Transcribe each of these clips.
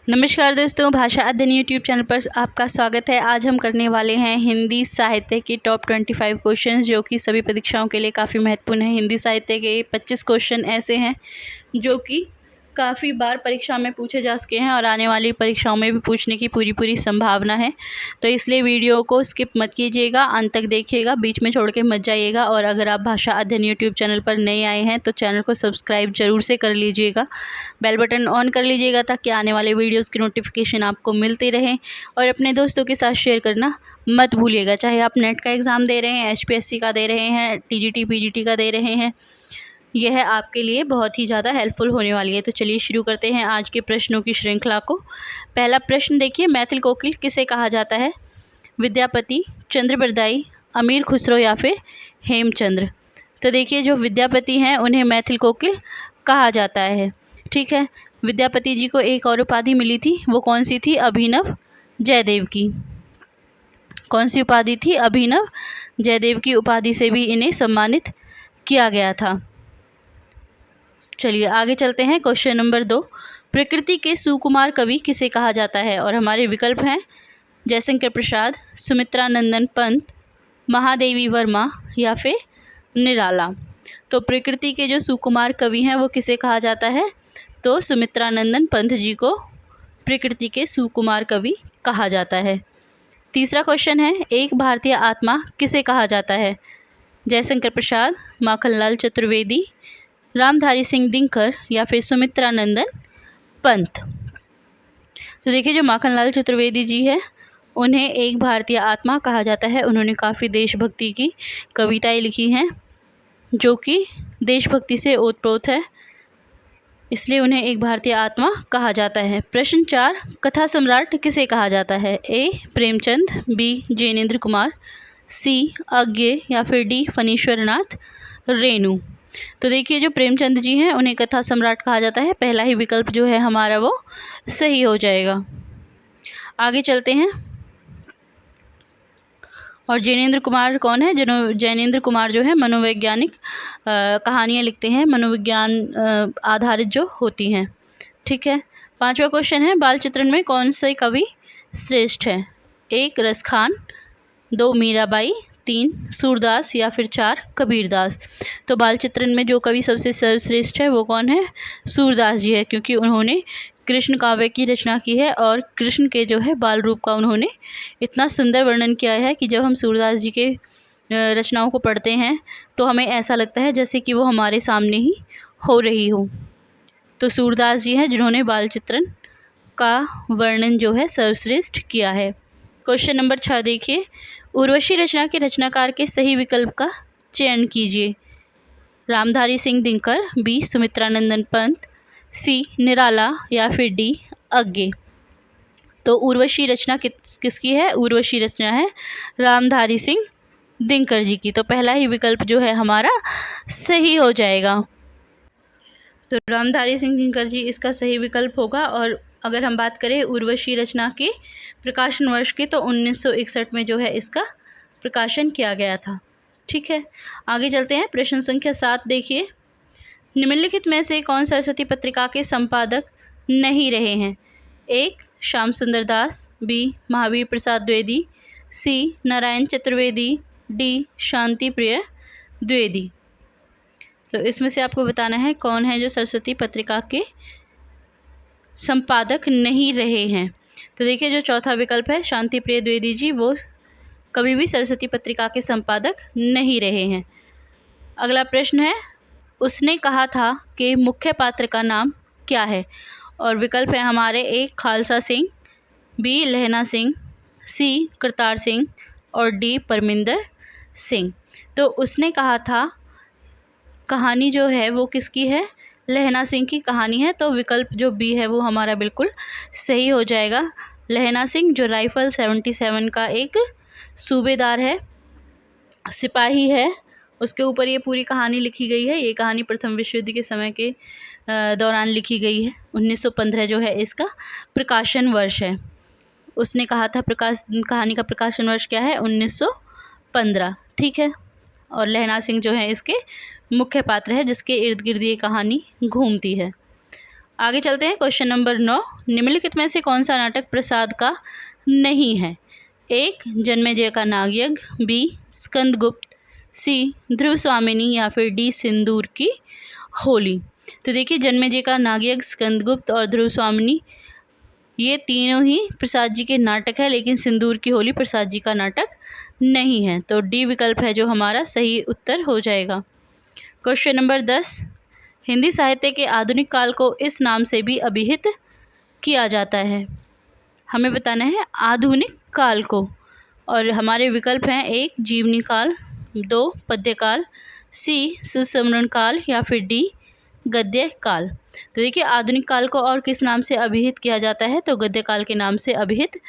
नमस्कार दोस्तों, भाषा अध्ययन यूट्यूब चैनल पर आपका स्वागत है। आज हम करने वाले हैं हिंदी साहित्य के टॉप 25 क्वेश्चंस, जो कि सभी परीक्षाओं के लिए काफ़ी महत्वपूर्ण है। हिंदी साहित्य के 25 क्वेश्चन ऐसे हैं जो कि काफ़ी बार परीक्षा में पूछे जा सके हैं और आने वाली परीक्षाओं में भी पूछने की पूरी संभावना है। तो इसलिए वीडियो को स्किप मत कीजिएगा, अंत तक देखिएगा, बीच में छोड़ के मत जाइएगा। और अगर आप भाषा अध्ययन यूट्यूब चैनल पर नए आए हैं तो चैनल को सब्सक्राइब जरूर से कर लीजिएगा, बेल बटन ऑन कर लीजिएगा ताकि आने वाले वीडियोज़ की नोटिफिकेशन आपको मिलती रहें। और अपने दोस्तों के साथ शेयर करना मत भूलिएगा। चाहे आप नेट का एग्ज़ाम दे रहे हैं, HPSC का दे रहे हैं, TGT PGT का दे रहे हैं, यह आपके लिए बहुत ही ज़्यादा हेल्पफुल होने वाली है। तो चलिए शुरू करते हैं आज के प्रश्नों की श्रृंखला को। पहला प्रश्न देखिए, मैथिल कोकिल किसे कहा जाता है? विद्यापति, चंद्रबरदाई, अमीर खुसरो या फिर हेमचंद्र? तो देखिए, जो विद्यापति हैं उन्हें मैथिल कोकिल कहा जाता है। ठीक है, विद्यापति जी को एक और उपाधि मिली थी, वो कौन सी थी? अभिनव जयदेव की। कौन सी उपाधि थी? अभिनव जयदेव की उपाधि से भी इन्हें सम्मानित किया गया था। चलिए आगे चलते हैं। क्वेश्चन नंबर 2, प्रकृति के सुकुमार कवि किसे कहा जाता है? और हमारे विकल्प हैं जयशंकर प्रसाद, सुमित्रा नंदन पंत, महादेवी वर्मा या फिर निराला। तो प्रकृति के जो सुकुमार कवि हैं वो किसे कहा जाता है? तो सुमित्रा नंदन पंत जी को प्रकृति के सुकुमार कवि कहा जाता है। तीसरा क्वेश्चन है, एक भारतीय आत्मा किसे कहा जाता है? जयशंकर प्रसाद, माखनलाल चतुर्वेदी, रामधारी सिंह दिनकर या फिर सुमित्रा नंदन पंत? तो देखिए, जो माखनलाल चतुर्वेदी जी है उन्हें एक भारतीय आत्मा कहा जाता है। उन्होंने काफ़ी देशभक्ति की कविताएं लिखी हैं जो कि देशभक्ति से ओतप्रोत है, इसलिए उन्हें एक भारतीय आत्मा कहा जाता है। प्रश्न 4, कथा सम्राट किसे कहा जाता है? A Premchand, B Jainendra Kumar, C Agyeya या फिर D फणीश्वर नाथ रेणु? तो देखिए, जो प्रेमचंद जी हैं उन्हें कथा सम्राट कहा जाता है। पहला ही विकल्प जो है हमारा वो सही हो जाएगा। आगे चलते हैं। और जैनेन्द्र कुमार कौन है? जैनेन्द्र कुमार जो है मनोवैज्ञानिक कहानियाँ लिखते हैं, मनोविज्ञान आधारित जो होती हैं। ठीक है। 5वां क्वेश्चन है, बाल चित्रण में कौन से कवि श्रेष्ठ है? 1 रसखान, 2 मीराबाई, 3 सूरदास या फिर 4 कबीरदास? तो बाल चित्रण में जो कवि सबसे सर्वश्रेष्ठ है वो कौन है? सूरदास जी है, क्योंकि उन्होंने कृष्ण काव्य की रचना की है और कृष्ण के जो है बाल रूप का उन्होंने इतना सुंदर वर्णन किया है कि जब हम सूरदास जी के रचनाओं को पढ़ते हैं तो हमें ऐसा लगता है जैसे कि वो हमारे सामने ही हो रही हो। तो सूरदास जी हैं जिन्होंने बाल चित्रण का वर्णन जो है सर्वश्रेष्ठ किया है। क्वेश्चन नंबर 6 देखिए, उर्वशी रचना के रचनाकार के सही विकल्प का चयन कीजिए। रामधारी सिंह दिनकर, B सुमित्रा नंदन पंत, C निराला या फिर D अज्ञे? तो उर्वशी रचना किसकी है? उर्वशी रचना है रामधारी सिंह दिनकर जी की। तो पहला ही विकल्प जो है हमारा सही हो जाएगा। तो रामधारी सिंह दिनकर जी इसका सही विकल्प होगा। और अगर हम बात करें उर्वशी रचना के प्रकाशन वर्ष की, तो 1961 में जो है इसका प्रकाशन किया गया था। ठीक है, आगे चलते हैं। प्रश्न संख्या 7 देखिए, निम्नलिखित में से कौन सरस्वती पत्रिका के संपादक नहीं रहे हैं? 1 श्याम सुंदर दास, B Mahavir Prasad Dwivedi, C Narayan Chaturvedi, D शांति प्रिय द्विवेदी? तो इसमें से आपको बताना है कौन है जो सरस्वती पत्रिका के संपादक नहीं रहे हैं। तो देखिए, जो चौथा विकल्प है शांति प्रिय द्विवेदी जी, वो कभी भी सरस्वती पत्रिका के संपादक नहीं रहे हैं। अगला प्रश्न है, उसने कहा था कि मुख्य पात्र का नाम क्या है? और विकल्प है हमारे 1 खालसा सिंह, B लहना सिंह, C करतार सिंह और D परमिंदर सिंह? तो उसने कहा था कहानी जो है वो किसकी है? लहना सिंह की कहानी है। तो विकल्प जो B है वो हमारा बिल्कुल सही हो जाएगा। लहना सिंह जो राइफल 77 का एक सूबेदार है, सिपाही है, उसके ऊपर ये पूरी कहानी लिखी गई है। ये कहानी प्रथम विश्व युद्ध के समय के दौरान लिखी गई है। 1915 जो है इसका प्रकाशन वर्ष है। उसने कहा था कहानी का प्रकाशन वर्ष क्या है? 1915। ठीक है, और लहना सिंह जो है इसके मुख्य पात्र है जिसके इर्द गिर्द ये कहानी घूमती है। आगे चलते हैं, क्वेश्चन नंबर 9। निम्नलिखित में से कौन सा नाटक प्रसाद का नहीं है? 1 जन्मेजय का नागयज्ञ, बी स्कंदगुप्त, सी ध्रुव स्वामिनी या फिर डी सिंदूर की होली। तो देखिए, जन्मेजय का नागयज्ञ, स्कंदगुप्त और ध्रुव स्वामिनी ये तीनों ही प्रसाद जी के नाटक है, लेकिन सिंदूर की होली प्रसाद जी का नाटक नहीं है। तो डी विकल्प है जो हमारा सही उत्तर हो जाएगा। Question number 10। हिंदी साहित्य के आधुनिक काल को इस नाम से भी अभिहित किया जाता है। हमें बताना है आधुनिक काल को, और हमारे विकल्प हैं 1 जीवनी काल, 2 पद्य काल, सी सुसमरण काल या फिर डी गद्य काल। तो देखिए, आधुनिक काल को और किस नाम से अभिहित किया जाता है? तो गद्य काल के नाम से अभिहित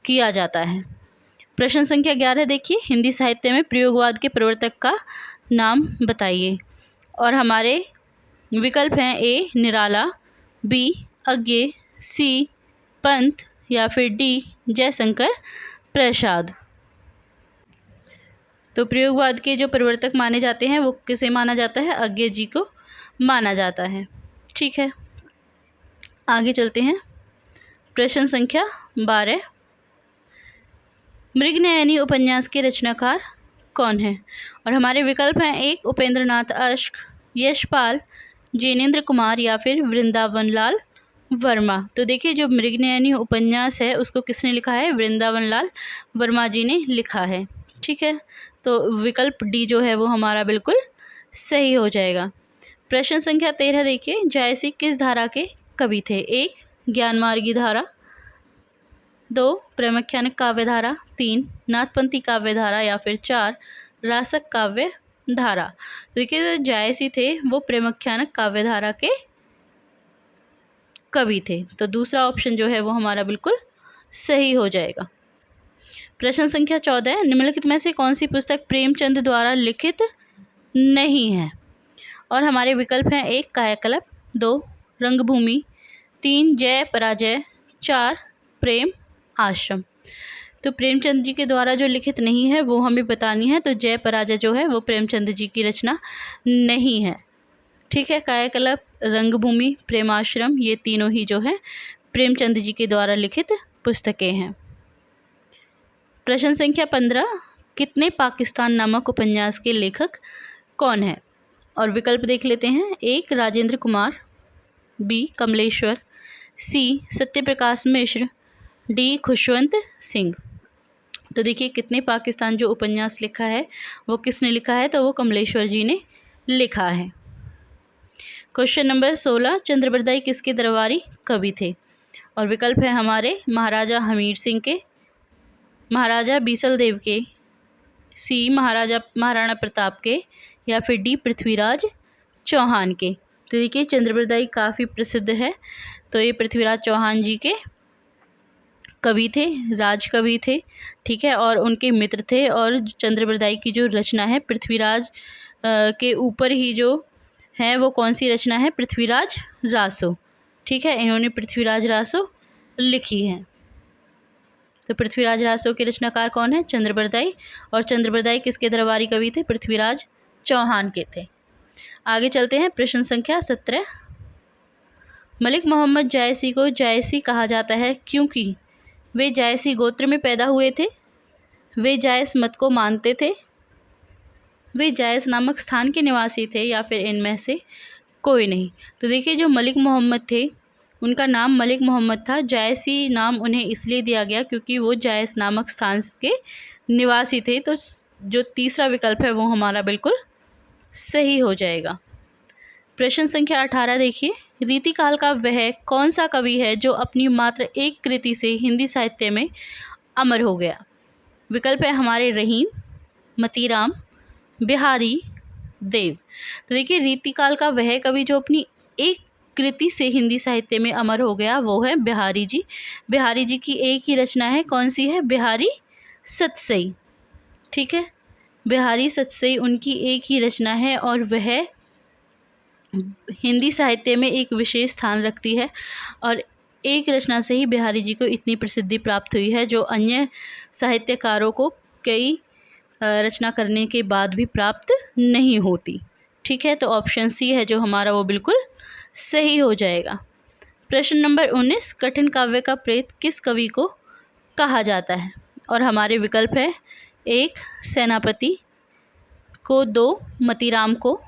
किया जाता है। प्रश्न संख्या 11 देखिए, हिंदी साहित्य में प्रयोगवाद के प्रवर्तक का नाम बताइए। और हमारे विकल्प हैं ए निराला, बी अज्ञे, सी पंत या फिर डी जयशंकर प्रसाद। तो प्रयोगवाद के जो प्रवर्तक माने जाते हैं वो किसे माना जाता है? अज्ञे जी को माना जाता है। ठीक है, आगे चलते हैं। प्रश्न संख्या 12। मृगनयनी उपन्यास के रचनाकार कौन है? और हमारे विकल्प हैं 1 उपेंद्र नाथ अश्क, यशपाल, जैनेन्द्र कुमार या फिर वृंदावन लाल वर्मा। तो देखिए, जो मृगनयनी उपन्यास है उसको किसने लिखा है? वृंदावन लाल वर्मा जी ने लिखा है। ठीक है, तो विकल्प डी जो है वो हमारा बिल्कुल सही हो जाएगा। प्रश्न संख्या 13 देखिए, जायसी किस धारा के कवि थे? 1 ज्ञानमार्गी धारा, 2 प्रेमाख्यानिक काव्य धारा, 3 नाथपंथी काव्य धारा या फिर 4 रासक काव्य धारा। देखिए, जायसी थे वो प्रेमाख्यानिक काव्य धारा के कवि थे, तो दूसरा ऑप्शन जो है वो हमारा बिल्कुल सही हो जाएगा। प्रश्न संख्या 14, निम्नलिखित में से कौन सी पुस्तक प्रेमचंद द्वारा लिखित नहीं है? और हमारे विकल्प हैं 1 कायाकल्प, 2 रंगभूमि, 3 जय पराजय, 4 प्रेम आश्रम। तो प्रेमचंद जी के द्वारा जो लिखित नहीं है वो हमें बतानी है। तो जय पराजय जो है वो प्रेमचंद जी की रचना नहीं है। ठीक है, कायाकल्प, रंगभूमि, प्रेमाश्रम ये तीनों ही जो है प्रेमचंद जी के द्वारा लिखित पुस्तकें हैं। प्रश्न संख्या 15, कितने पाकिस्तान नामक उपन्यास के लेखक कौन है? और विकल्प देख लेते हैं। 1 राजेंद्र कुमार, बी कमलेश्वर, सी सत्यप्रकाश मिश्र, डी खुशवंत सिंह। तो देखिए, कितने पाकिस्तान जो उपन्यास लिखा है वो किसने लिखा है? तो वो कमलेश्वर जी ने लिखा है। क्वेश्चन नंबर 16, चंद्रबरदाई किसके दरबारी कवि थे? और विकल्प है हमारे महाराजा हमीर सिंह के, महाराजा बीसल देव के, सी महाराणा प्रताप के या फिर डी पृथ्वीराज चौहान के। तो देखिए, चंद्रबरदाई काफ़ी प्रसिद्ध है, तो ये पृथ्वीराज चौहान जी के कवि थे, राजकवि थे। ठीक है, और उनके मित्र थे। और चंद्रबरदाई की जो रचना है पृथ्वीराज के ऊपर ही जो है वो कौन सी रचना है? पृथ्वीराज रासो। ठीक है, इन्होंने पृथ्वीराज रासो लिखी है। तो पृथ्वीराज रासो के रचनाकार कौन है? चंद्रबरदाई। और चंद्रबरदाई किसके दरबारी कवि थे? पृथ्वीराज चौहान के थे। आगे चलते हैं। प्रश्न संख्या 17, मलिक मोहम्मद जायसी को जायसी कहा जाता है क्योंकि वे जायसी गोत्र में पैदा हुए थे, वे जायस मत को मानते थे, वे जायस नामक स्थान के निवासी थे, या फिर इनमें से कोई नहीं। तो देखिए, जो मलिक मोहम्मद थे उनका नाम मलिक मोहम्मद था। जायसी नाम उन्हें इसलिए दिया गया क्योंकि वो जायस नामक स्थान के निवासी थे। तो जो तीसरा विकल्प है वो हमारा बिल्कुल सही हो जाएगा। प्रश्न संख्या 18 देखिए, रीतिकाल का वह कौन सा कवि है जो अपनी मात्र एक कृति से हिंदी साहित्य में अमर हो गया? विकल्प है हमारे रहीम, मतीराम, बिहारी, देव। तो देखिए, रीतिकाल का वह कवि जो अपनी एक कृति से हिंदी साहित्य में अमर हो गया वो है बिहारी जी। बिहारी जी की एक ही रचना है, कौन सी है? बिहारी सतसई। ठीक है, बिहारी सतसई उनकी एक ही रचना है और वह हिंदी साहित्य में एक विशेष स्थान रखती है। और एक रचना से ही बिहारी जी को इतनी प्रसिद्धि प्राप्त हुई है जो अन्य साहित्यकारों को कई रचना करने के बाद भी प्राप्त नहीं होती। ठीक है, तो ऑप्शन सी है जो हमारा वो बिल्कुल सही हो जाएगा। प्रश्न नंबर 19, कठिन काव्य का प्रेत किस कवि को कहा जाता है? और हमारे विकल्प है 1 सेनापति को, 2 मतीराम को,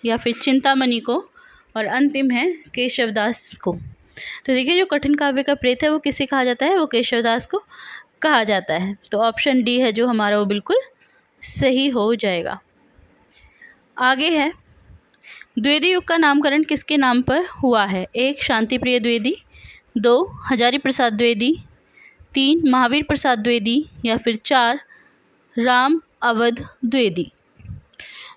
या फिर चिंतामणि को, और अंतिम है केशवदास को। तो देखिए जो कठिन काव्य का प्रेत है वो किसे कहा जाता है? वो केशवदास को कहा जाता है। तो ऑप्शन डी है जो हमारा वो बिल्कुल सही हो जाएगा। आगे है, द्विवेदी युग का नामकरण किसके नाम पर हुआ है? 1 शांतिप्रिय द्विवेदी, 2 हजारी प्रसाद द्विवेदी, 3 महावीर प्रसाद द्विवेदी, या फिर 4 राम अवध द्विवेदी।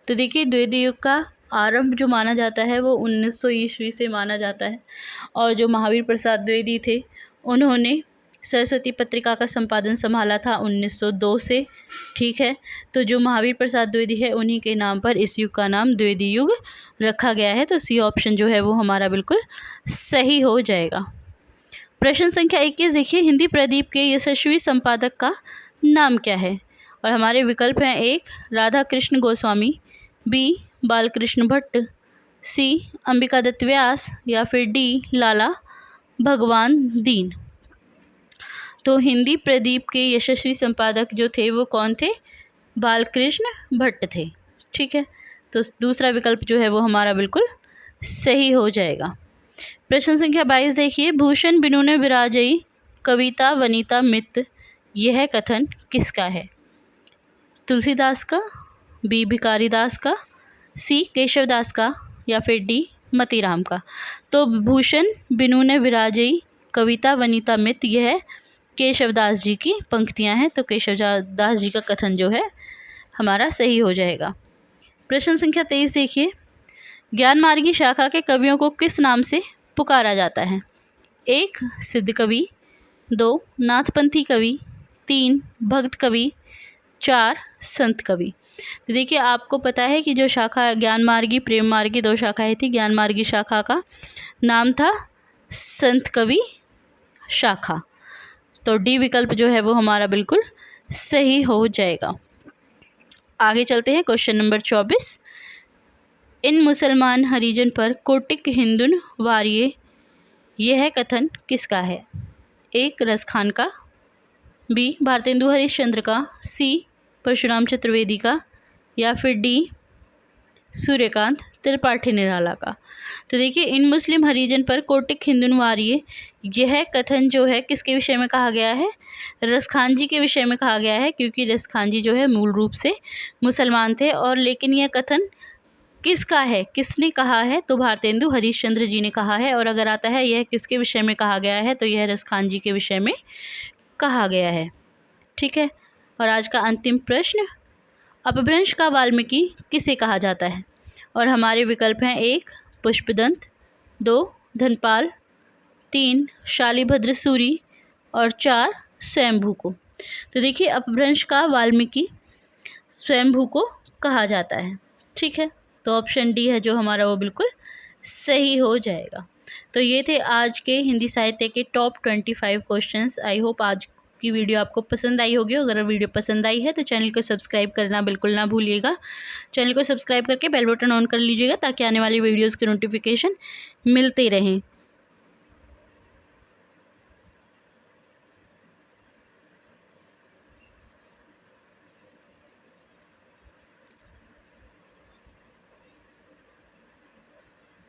तो देखिए द्विवेदी युग का आरंभ जो माना जाता है वो 1900 ईस्वी से माना जाता है, और जो महावीर प्रसाद द्विवेदी थे उन्होंने सरस्वती पत्रिका का संपादन संभाला था 1902 से। ठीक है, तो जो महावीर प्रसाद द्विवेदी है उन्हीं के नाम पर इस युग का नाम द्विवेदी युग रखा गया है। तो सी ऑप्शन जो है वो हमारा बिल्कुल सही हो जाएगा। प्रश्न संख्या 21 देखिए, हिंदी प्रदीप के यशस्वी संपादक का नाम क्या है? और हमारे विकल्प हैं 1 राधा कृष्ण गोस्वामी, बी बालकृष्ण भट्ट, सी अंबिका दत्त व्यास, या फिर डी लाला भगवान दीन। तो हिंदी प्रदीप के यशस्वी संपादक जो थे वो कौन थे? बालकृष्ण भट्ट थे। ठीक है, तो दूसरा विकल्प जो है वो हमारा बिल्कुल सही हो जाएगा। प्रश्न संख्या 22 देखिए, भूषण बिनु ने विराजई कविता वनिता मित, यह कथन किसका है? तुलसीदास का, बी भिखारीदास का, सी केशवदास का, या फिर डी मतीराम का। तो भूषण बिनु ने विराजई कविता वनिता मित, यह केशवदास जी की पंक्तियां हैं। तो केशवदास जी का कथन जो है हमारा सही हो जाएगा। प्रश्न संख्या 23 देखिए, ज्ञानमार्गी शाखा के कवियों को किस नाम से पुकारा जाता है? 1 सिद्ध कवि, 2 नाथपंथी कवि, 3 भक्त कवि, 4 संत कवि। तो देखिए आपको पता है कि जो शाखा ज्ञानमार्गी प्रेम मार्गी 2 शाखाएं थी, ज्ञानमार्गी शाखा का नाम था संत कवि शाखा। तो डी विकल्प जो है वो हमारा बिल्कुल सही हो जाएगा। आगे चलते हैं, क्वेश्चन नंबर 24, इन मुसलमान हरिजन पर कोटिक हिंदुन वारिये, यह कथन किसका है? 1 रसखान का, बी भारतेंदु हरिश्चंद्र का, सी परशुराम चतुर्वेदी का, या फिर डी सूर्यकांत त्रिपाठी निराला का। तो देखिए इन मुस्लिम हरिजन पर कोटिक हिंदुन वारिये, यह कथन जो है किसके विषय में कहा गया है? रसखान जी के विषय में कहा गया है, क्योंकि रसखान जी जो है मूल रूप से मुसलमान थे। और लेकिन यह कथन किसका है, किसने कहा है? तो भारतेंदु हरिश्चंद्र जी ने कहा है। और अगर आता है यह किसके विषय में कहा गया है, तो यह रसखान जी के विषय में कहा गया है। ठीक है, और आज का अंतिम प्रश्न, अपभ्रंश का वाल्मीकि किसे कहा जाता है? और हमारे विकल्प हैं 1 पुष्पदंत, 2 धनपाल, 3 शालिभद्र सूरी, और 4 स्वयंभू को। तो देखिए अपभ्रंश का वाल्मीकि स्वयंभू को कहा जाता है। ठीक है, तो ऑप्शन डी है जो हमारा वो बिल्कुल सही हो जाएगा। तो ये थे आज के हिंदी साहित्य के टॉप 25 क्वेश्चंस। आई होप आज की वीडियो आपको पसंद आई होगी। अगर वीडियो पसंद आई है तो चैनल को सब्सक्राइब करना बिल्कुल ना भूलिएगा। चैनल को सब्सक्राइब करके बेल बटन ऑन कर लीजिएगा ताकि आने वाली वीडियोस के नोटिफिकेशन मिलते रहें।